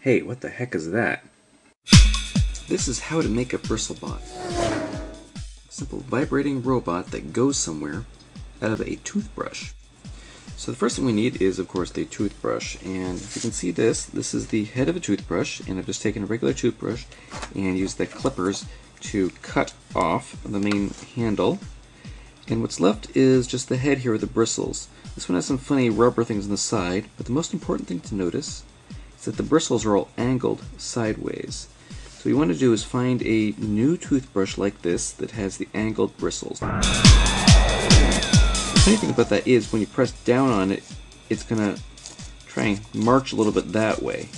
Hey, what the heck is that? This is how to make a BristleBot. A simple vibrating robot that goes somewhere out of a toothbrush. So the first thing we need is, of course, the toothbrush. And if you can see this is the head of a toothbrush, and I've just taken a regular toothbrush and used the clippers to cut off the main handle. And what's left is just the head here with the bristles. This one has some funny rubber things on the side, but the most important thing to notice is that the bristles are all angled sideways. So what you want to do is find a new toothbrush like this that has the angled bristles. The funny thing about that is when you press down on it, it's going to try and march a little bit that way.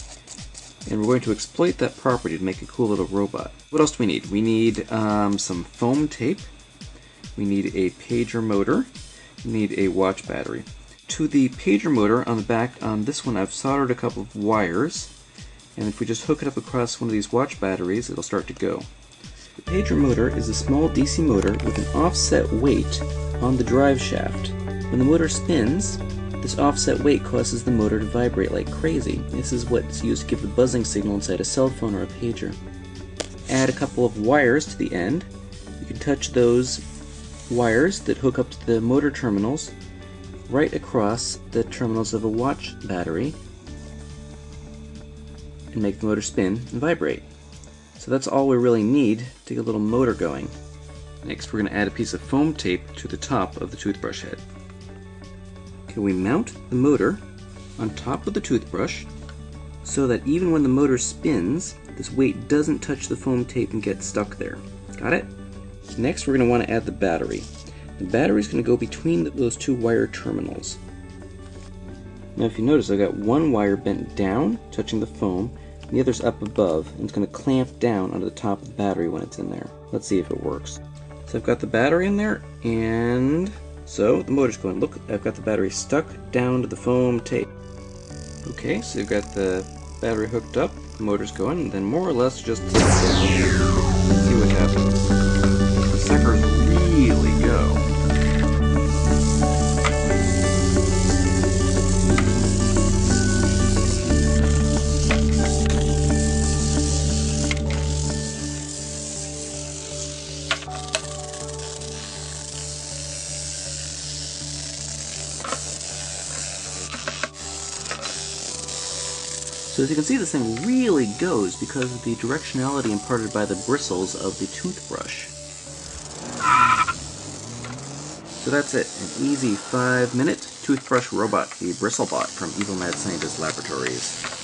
And we're going to exploit that property to make a cool little robot. What else do we need? We need some foam tape. We need a pager motor. We need a watch battery. To the pager motor on the back, on this one I've soldered a couple of wires, and if we just hook it up across one of these watch batteries, it'll start to go. The pager motor is a small DC motor with an offset weight on the drive shaft. When the motor spins, this offset weight causes the motor to vibrate like crazy. This is what's used to give the buzzing signal inside a cell phone or a pager. Add a couple of wires to the end. You can touch those wires that hook up to the motor terminals right across the terminals of a watch battery and make the motor spin and vibrate. So that's all we really need to get a little motor going. Next we're going to add a piece of foam tape to the top of the toothbrush head. Okay, we mount the motor on top of the toothbrush so that even when the motor spins, this weight doesn't touch the foam tape and get stuck there. Got it? Next we're going to want to add the battery. The battery is going to go between those two wire terminals. Now if you notice, I've got one wire bent down, touching the foam, and the other's up above, and it's going to clamp down onto the top of the battery when it's in there. Let's see if it works. So I've got the battery in there, and so the motor's going. Look, I've got the battery stuck down to the foam tape. Okay, so you've got the battery hooked up, the motor's going, and then more or less just click down. Let's see what happens. The suckers really go. So as you can see, this thing really goes because of the directionality imparted by the bristles of the toothbrush. So that's it, an easy 5-minute toothbrush robot, the BristleBot from Evil Mad Scientist Laboratories.